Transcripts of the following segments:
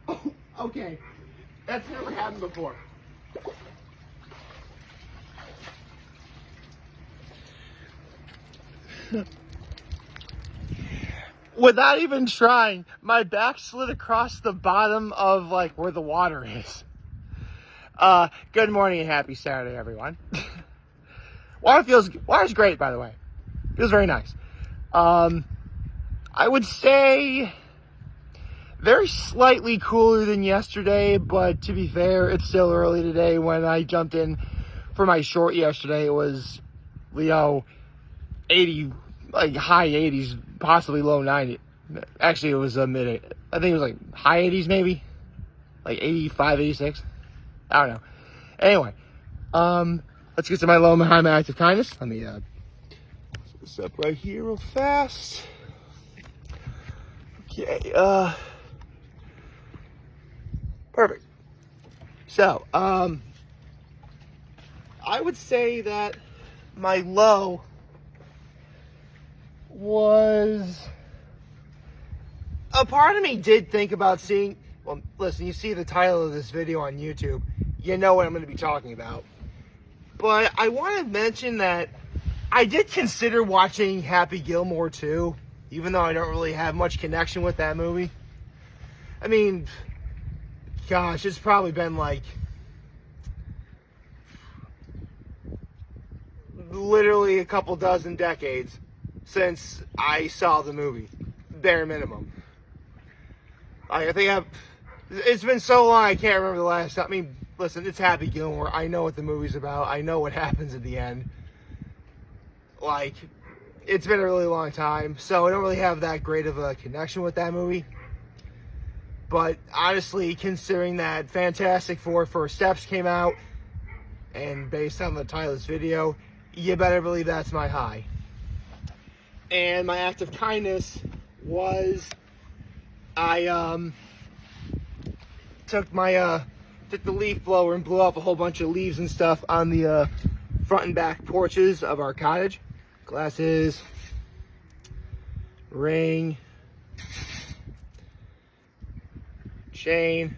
Oh, okay. That's never happened before. Without even trying, my back slid across the bottom of like where the water is. Good morning and happy Saturday, everyone. Water's great, by the way. Feels very nice. I would say very slightly cooler than yesterday, but to be fair, it's still early today. When I jumped in for my short yesterday, it was, 80, like high 80s, possibly low 90s. Actually, it was I think it was like high 80s maybe, like 85, 86. I don't know. Anyway, let's get to my low and high, my act of kindness. Let me put this up right here real fast. Okay, perfect. So, I would say that my low was, a part of me did think about seeing, well, listen, you see the title of this video on YouTube, you know what I'm going to be talking about. But I want to mention that I did consider watching Happy Gilmore 2, even though I don't really have much connection with that movie. I mean, gosh, it's probably been like literally a couple dozen decades since I saw the movie, bare minimum. It's been so long I can't remember the last time. I mean, listen, it's Happy Gilmore. I know what the movie's about. I know what happens at the end. Like, it's been a really long time, so I don't really have that great of a connection with that movie. But honestly, considering that Fantastic Four First Steps came out, and based on the title of this video, you better believe that's my high. And my act of kindness was I took the leaf blower and blew off a whole bunch of leaves and stuff on the front and back porches of our cottage. Glasses, ring, chain,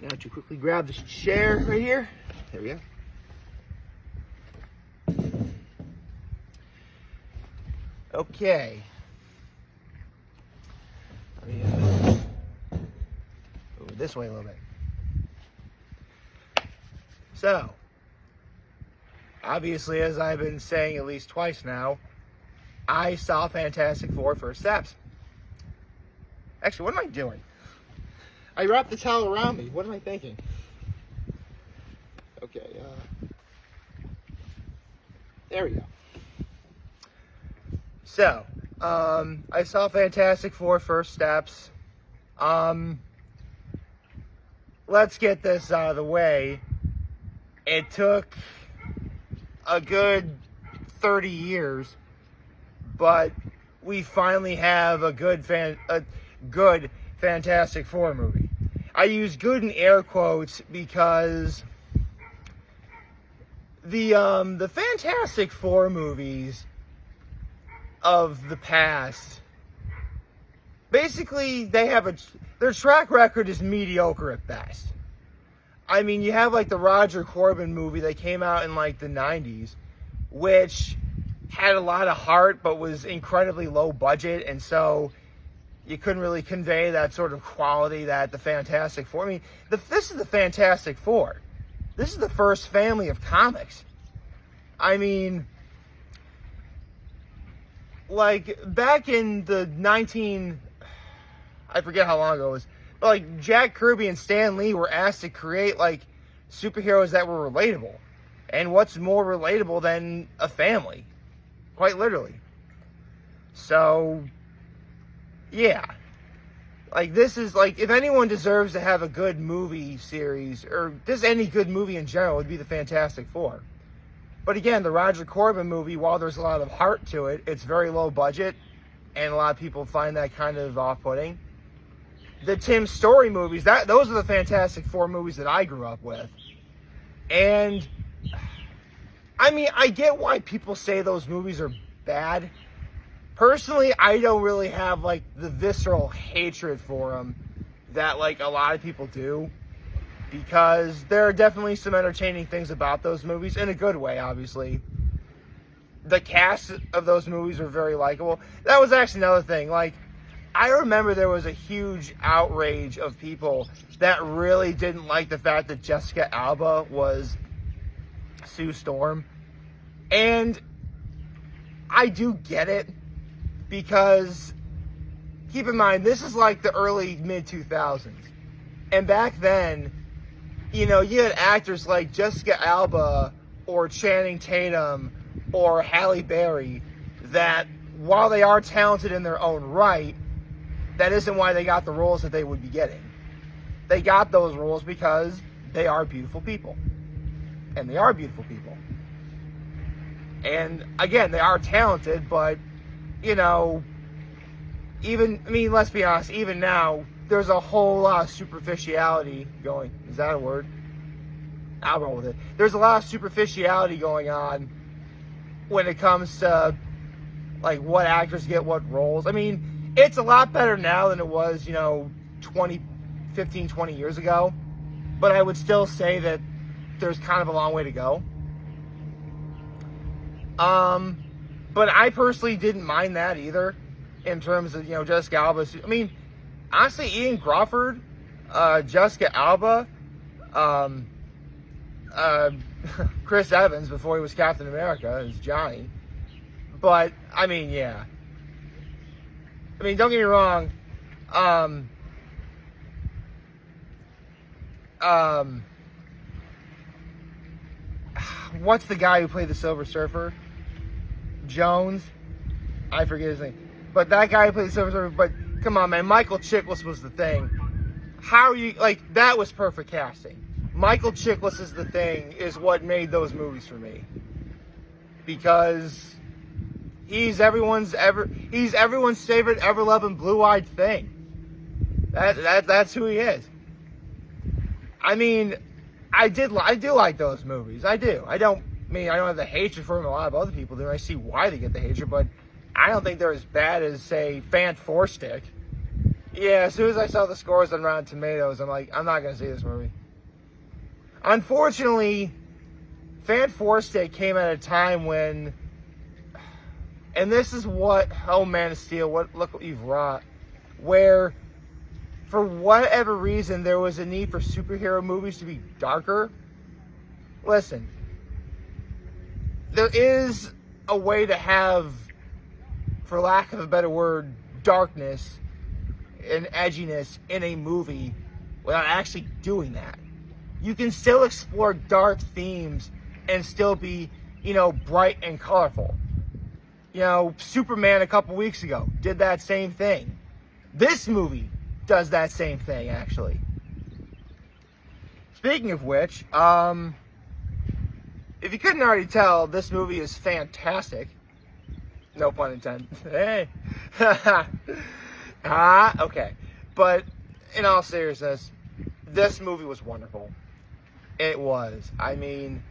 now to quickly grab this chair right here. There we go. Okay. Let me move this way a little bit. So, obviously, as I've been saying at least twice now, I saw Fantastic Four First Steps. Actually, what am I doing? I wrapped the towel around me. What am I thinking? Okay, there we go. So, I saw Fantastic Four First Steps. Let's get this out of the way. It took a good 30 years, but we finally have a good Fantastic Four movie. I use good in air quotes because the Fantastic Four movies of the past, basically their track record is mediocre at best. I mean, you have like the Roger Corman movie that came out in like the 90s, which had a lot of heart but was incredibly low budget, and so you couldn't really convey that sort of quality that the Fantastic Four. I mean, this is the Fantastic Four. This is the first family of comics. I mean, like back in the I forget how long ago it was, but like Jack Kirby and Stan Lee were asked to create like superheroes that were relatable. And what's more relatable than a family? Quite literally. So, yeah. Like, this is, like, if anyone deserves to have a good movie series, or just any good movie in general, it would be the Fantastic Four. But again, the Roger Corman movie, while there's a lot of heart to it, it's very low budget, and a lot of people find that kind of off-putting. The Tim Story movies, those are the Fantastic Four movies that I grew up with. And, I mean, I get why people say those movies are bad. Personally, I don't really have, like, the visceral hatred for them that, like, a lot of people do. Because there are definitely some entertaining things about those movies, in a good way, obviously. The cast of those movies were very likable. That was actually another thing. Like, I remember there was a huge outrage of people that really didn't like the fact that Jessica Alba was Sue Storm. And I do get it, because keep in mind, this is like the early mid-2000s. And back then, you know, you had actors like Jessica Alba or Channing Tatum or Halle Berry that, while they are talented in their own right, that isn't why they got the roles that they would be getting. They got those roles because they are beautiful people. And they are beautiful people. And again, they are talented, but, you know, let's be honest, even now, there's a whole lot of superficiality going. Is that a word? I'll roll with it. There's a lot of superficiality going on when it comes to, like, what actors get what roles. I mean, it's a lot better now than it was, 15, 20 years ago. But I would still say that there's kind of a long way to go. But I personally didn't mind that either, in terms of, Jessica Alba. I mean, honestly, Ian Crawford, Jessica Alba, Chris Evans, before he was Captain America, is Johnny. But, I mean, yeah. I mean, don't get me wrong, what's the guy who played the Silver Surfer? Jones? I forget his name. But that guy who played the Silver Surfer, but come on, man, Michael Chiklis was the Thing. How are you, like, that was perfect casting. Michael Chiklis is the Thing is what made those movies for me. Because he's everyone's favorite ever-loving blue-eyed thing. That's who he is. I mean, I do like those movies. I do. I don't have the hatred for them a lot of other people do. I see why they get the hatred, but I don't think they're as bad as, say, Fan Four Stick. Yeah, as soon as I saw the scores on Rotten Tomatoes, I'm like, I'm not going to see this movie. Unfortunately, Fan Four Stick came at a time when, and this is what, oh, Man of Steel, look what you've wrought, where, for whatever reason, there was a need for superhero movies to be darker. Listen, there is a way to have, for lack of a better word, darkness and edginess in a movie without actually doing that. You can still explore dark themes and still be, bright and colorful. Superman a couple weeks ago did that same thing. This movie does that same thing, actually. Speaking of which, if you couldn't already tell, this movie is fantastic. No pun intended. Hey. Okay. But in all seriousness, this movie was wonderful. It was. I mean,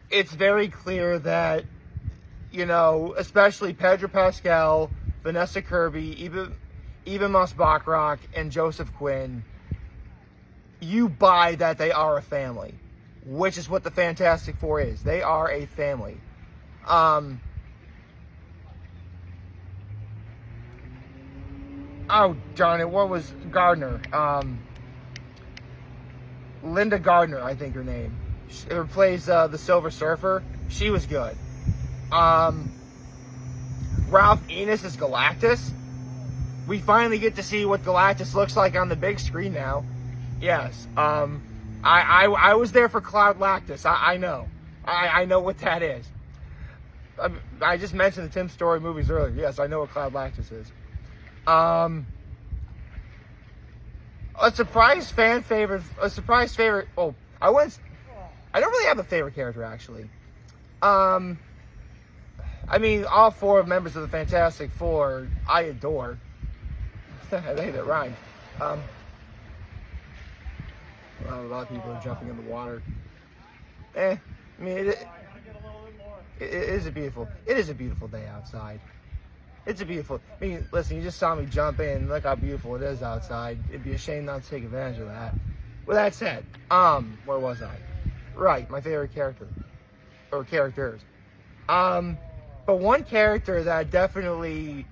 it's very clear that, especially Pedro Pascal, Vanessa Kirby, even Moss Bachrach, and Joseph Quinn, you buy that they are a family, which is what the Fantastic Four is. They are a family. Oh, darn it, what was Gardner? Linda Gardner, I think her name. Who plays the Silver Surfer. She was good. Ralph Fiennes is Galactus. We finally get to see what Galactus looks like on the big screen now. Yes. I was there for Cloud Lactus. I know. I know what that is. I just mentioned the Tim Story movies earlier. Yes, I know what Cloud Lactus is. A surprise favorite. Oh, I don't really have a favorite character, actually. All four members of the Fantastic Four I adore. I think that rhymed. A lot of people are jumping in the water. It is a beautiful day outside. It's a beautiful. I mean, listen, you just saw me jump in. Look how beautiful it is outside. It'd be a shame not to take advantage of that. With that said, where was I? Right, my favorite character or characters. But one character that definitely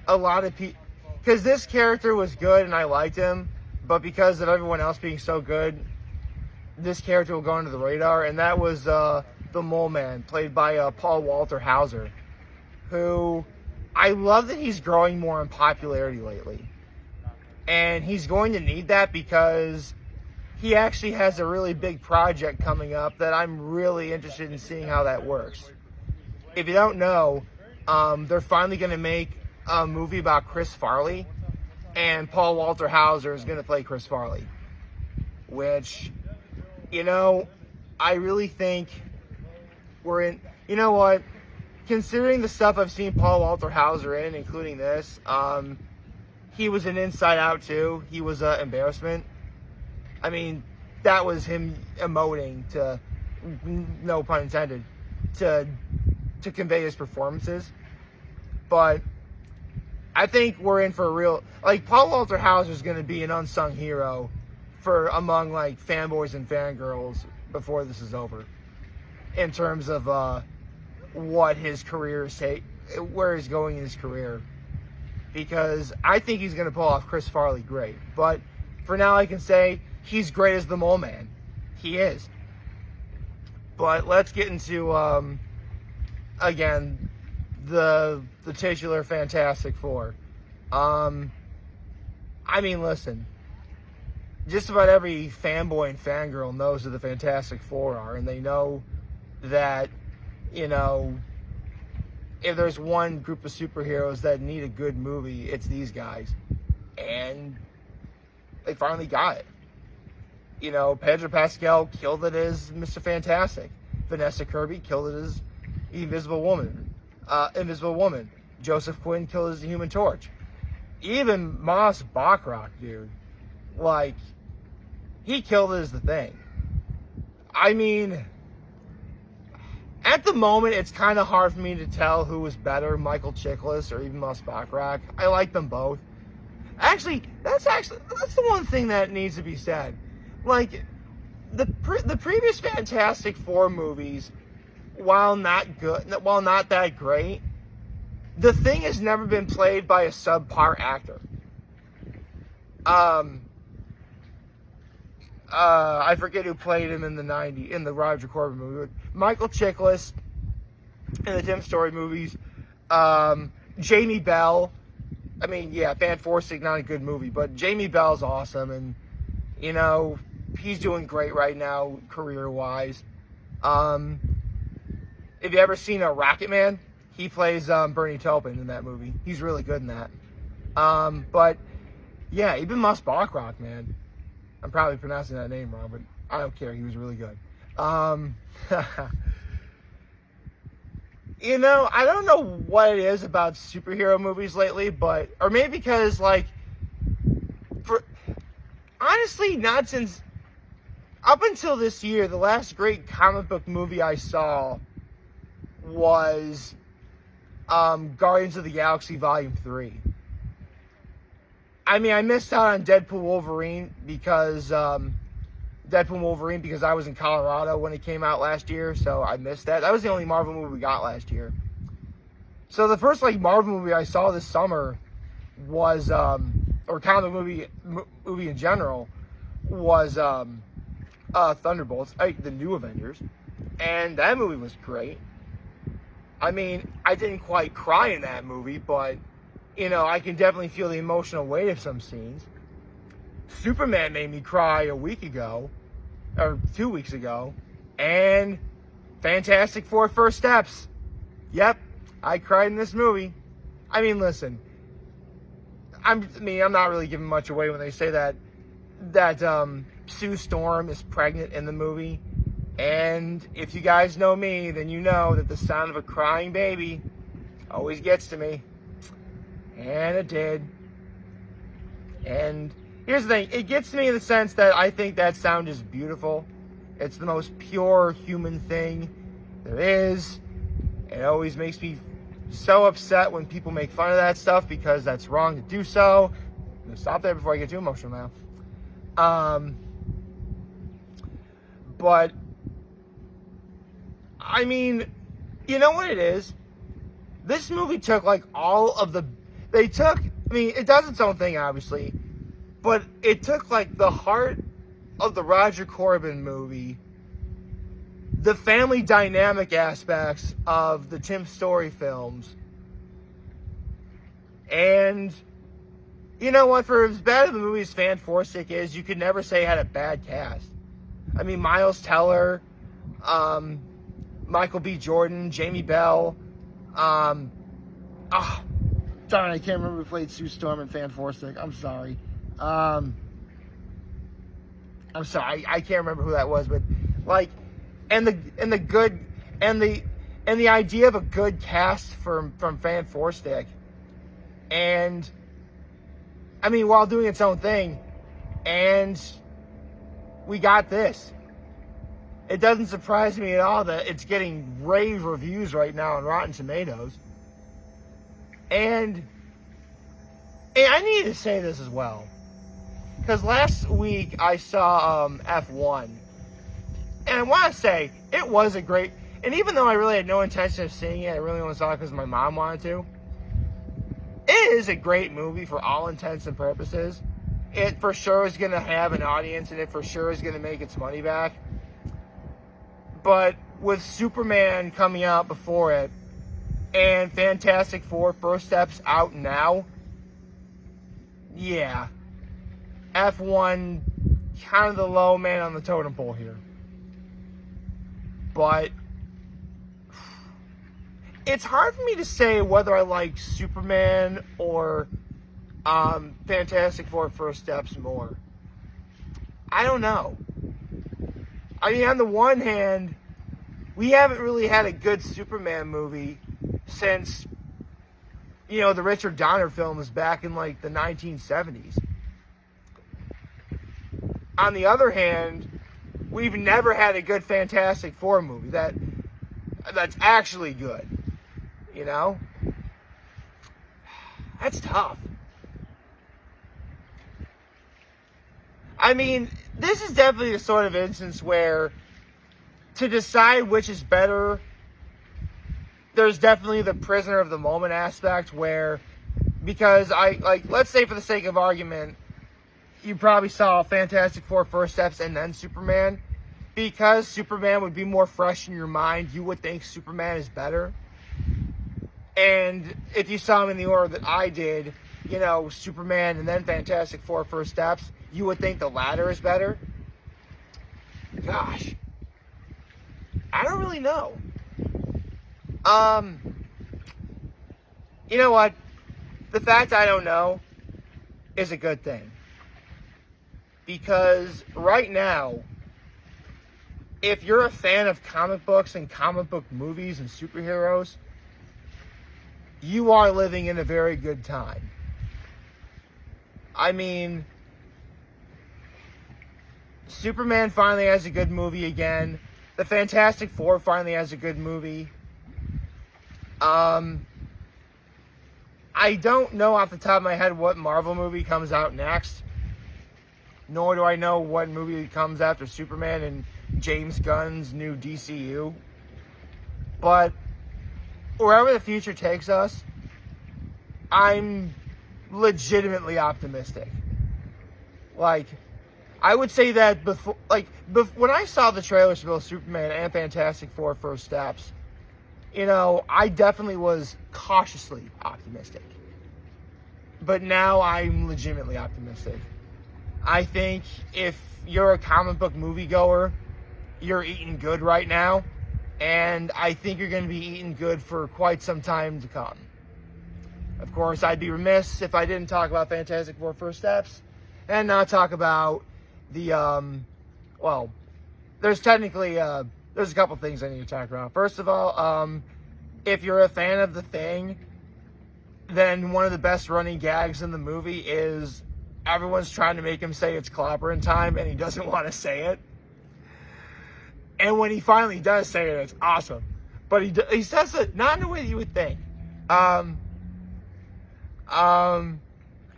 a lot of people, because this character was good and I liked him, but because of everyone else being so good, this character will go under the radar, and that was the Mole Man, played by Paul Walter Hauser, who I love that he's growing more in popularity lately. And he's going to need that because he actually has a really big project coming up that I'm really interested in seeing how that works. If you don't know, they're finally going to make a movie about Chris Farley, and Paul Walter Hauser is going to play Chris Farley, which, you know, I really think we're in. You know what? Considering the stuff I've seen Paul Walter Hauser in, including this, he was in Inside Out too. He was an embarrassment. I mean, that was him emoting to, no pun intended, to convey his performances. But I think we're in for a real, like, Paul Walter Hauser is going to be an unsung hero for among like fanboys and fangirls before this is over, in terms of what his career is, where he's going in his career, because I think he's going to pull off Chris Farley great. But for now, I can say he's great as the Mole Man. He is. But let's get into again the titular Fantastic Four. I mean, listen. Just about every fanboy and fangirl knows who the Fantastic Four are, and they know that, you know, if there's one group of superheroes that need a good movie, it's these guys. And they finally got it. You know, Pedro Pascal killed it as Mr. Fantastic. Vanessa Kirby killed it as Invisible Woman. Joseph Quinn killed it as the Human Torch. Even Moss Bachrach, dude. Like, he killed it as the Thing. I mean, at the moment, it's kind of hard for me to tell who was better, Michael Chiklis or even Moss Bachrach. I like them both. Actually, that's the one thing that needs to be said. Like, the previous Fantastic Four movies, while not that great, the Thing has never been played by a subpar actor. I forget who played him in the Roger Corman movie. Michael Chiklis in the Tim Story movies. Jamie Bell. I mean, yeah, Fan Forcing, not a good movie, but Jamie Bell's awesome, and, you know, he's doing great right now, career-wise. Have you ever seen a Rocket Man? He plays Bernie Taupin in that movie. He's really good in that. But, yeah, even Moss Bachrach, man. I'm probably pronouncing that name wrong, but I don't care. He was really good. You know, I don't know what it is about superhero movies lately, but, or maybe because, like, honestly, not since, up until this year, the last great comic book movie I saw was Guardians of the Galaxy Volume 3. I mean, I missed out on Deadpool Wolverine because I was in Colorado when it came out last year, so I missed that. That was the only Marvel movie we got last year. So the first, like, Marvel movie I saw this summer was, or comic movie in general, was Thunderbolts, the New Avengers, and that movie was great. I mean, I didn't quite cry in that movie, but, you know, I can definitely feel the emotional weight of some scenes. Superman made me cry a week ago, or 2 weeks ago, and Fantastic Four First Steps. Yep, I cried in this movie. I mean, listen, I'm not really giving much away when they say that Sue Storm is pregnant in the movie. And if you guys know me, then you know that the sound of a crying baby always gets to me. And it did. And here's the thing. It gets to me in the sense that I think that sound is beautiful. It's the most pure human thing there is. It always makes me so upset when people make fun of that stuff because that's wrong to do so. I'm gonna stop there before I get too emotional now. But I mean, you know what it is? This movie took like all of the. It does its own thing, obviously, but it took like the heart of the Roger Corman movie, the family dynamic aspects of the Tim Story films, and you know what? For as bad as the movie as Fan Forstick is, you could never say it had a bad cast. I mean, Miles Teller, Michael B. Jordan, Jamie Bell, darn, I can't remember who played Sue Storm in Fan Forstick. I'm sorry. I can't remember who that was, but like, and the idea of a good cast from Fan Forstick, and I mean, while doing its own thing, and we got this. It doesn't surprise me at all that it's getting rave reviews right now on Rotten Tomatoes. And I need to say this as well, because last week I saw F1, and I want to say it was a great. And even though I really had no intention of seeing it, I really only saw it because my mom wanted to. It is a great movie for all intents and purposes. It for sure is going to have an audience, and it for sure is going to make its money back. But with Superman coming out before it, and Fantastic Four First Steps out now, yeah, F1 kind of the low man on the totem pole here. But it's hard for me to say whether I like Superman or Fantastic Four First Steps more. I don't know. I mean, on the one hand, we haven't really had a good Superman movie since, the Richard Donner films back in like the 1970s. On the other hand, we've never had a good Fantastic Four movie that's actually good. That's tough. I mean, this is definitely the sort of instance where to decide which is better, there's definitely the prisoner of the moment aspect where, because let's say for the sake of argument, you probably saw Fantastic Four First Steps and then Superman. Because Superman would be more fresh in your mind, you would think Superman is better. And if you saw him in the order that I did, Superman and then Fantastic Four First Steps, you would think the latter is better. Gosh. I don't really know. You know what? The fact I don't know is a good thing. Because right now, if you're a fan of comic books and comic book movies and superheroes, you are living in a very good time. I mean, Superman finally has a good movie again. The Fantastic Four finally has a good movie. I don't know off the top of my head what Marvel movie comes out next. Nor do I know what movie comes after Superman and James Gunn's new DCU. But wherever the future takes us, I'm legitimately optimistic. I would say that when I saw the trailers for both Superman and Fantastic Four First Steps, I definitely was cautiously optimistic. But now I'm legitimately optimistic. I think if you're a comic book moviegoer, you're eating good right now. And I think you're going to be eating good for quite some time to come. Of course, I'd be remiss if I didn't talk about Fantastic Four First Steps and not talk about the, there's technically, there's a couple things I need to talk about. First of all, if you're a fan of The Thing, then one of the best running gags in the movie is everyone's trying to make him say it's clobbering time and he doesn't want to say it. And when he finally does say it, it's awesome. But he says it not in the way that you would think.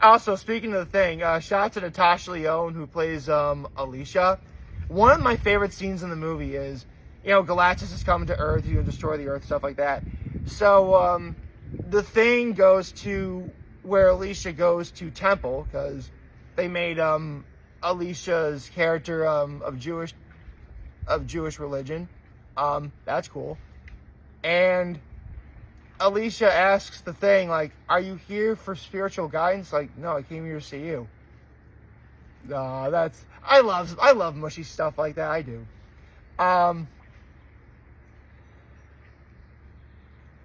Also, speaking of the thing, shout out to Natasha Lyonne, who plays Alicia. One of my favorite scenes in the movie is, Galactus is coming to Earth, you can destroy the Earth, stuff like that. So, the thing goes to where Alicia goes to temple, because they made Alicia's character of Jewish religion. That's cool. And Alicia asks the thing, like, are you here for spiritual guidance? Like, no, I came here to see you. I love mushy stuff like that. I do.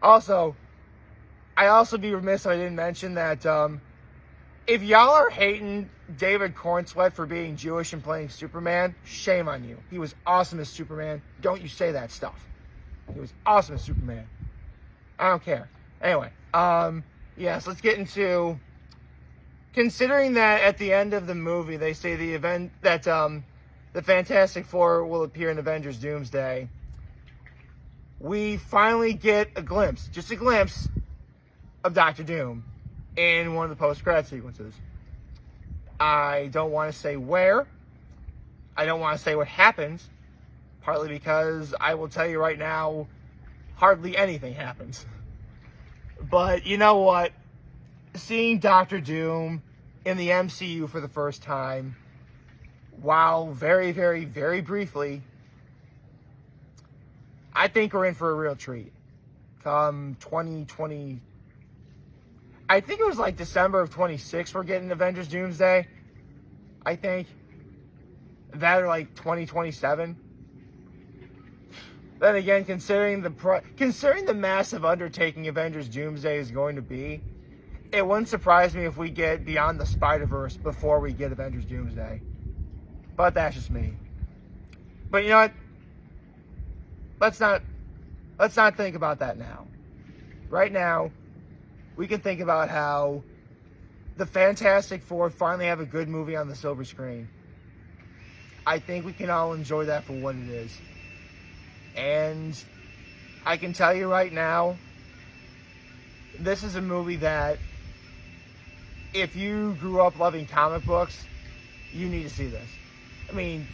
Also, I also be remiss if I didn't mention that if y'all are hating David Cornsweet for being Jewish and playing Superman, shame on you. He was awesome as Superman. Don't you say that stuff. He was awesome as Superman. I don't care. Anyway, yes, let's get into, considering that at the end of the movie they say the Fantastic Four will appear in Avengers Doomsday, we finally get a glimpse, just a glimpse, of Doctor Doom in one of the post-credit sequences. I don't want to say where. I don't want to say what happens, partly because I will tell you right now, hardly anything happens. But you know what? Seeing Doctor Doom in the MCU for the first time, while very, very, very briefly, I think we're in for a real treat. Come 2020, I think it was like December of 26, we're getting Avengers Doomsday. I think. That or like 2027. Then again, considering the massive undertaking Avengers Doomsday is going to be, it wouldn't surprise me if we get Beyond the Spider-Verse before we get Avengers Doomsday. But that's just me. But you know what? Let's not think about that now. Right now, we can think about how the Fantastic Four finally have a good movie on the silver screen. I think we can all enjoy that for what it is. And I can tell you right now, this is a movie that, if you grew up loving comic books, you need to see this. I mean,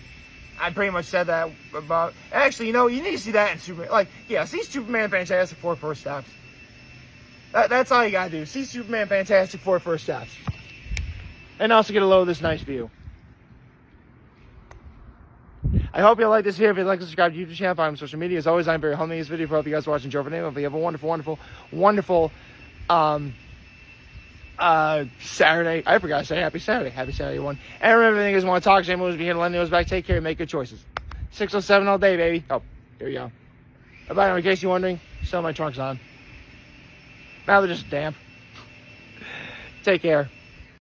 I pretty much said that about... Actually, you need to see that in Superman. Like, yeah, see Superman Fantastic Four first steps. That's all you gotta do. See Superman Fantastic Four first steps. And also get a load of this nice view. I hope you like this video. If you'd like to subscribe to the YouTube channel, follow me on social media. As always, I'm very humble in this video. For all you guys watching, Joe for name. Hope you have a wonderful, wonderful, wonderful Saturday. I forgot to say happy Saturday. Happy Saturday, everyone. And remember, if you guys want to talk, Shane movies, be here to lend those back. Take care and make good choices. 607 all day, baby. Oh, here we go. By the way, in case you're wondering, still have my trunks on. Now they're just damp. Take care.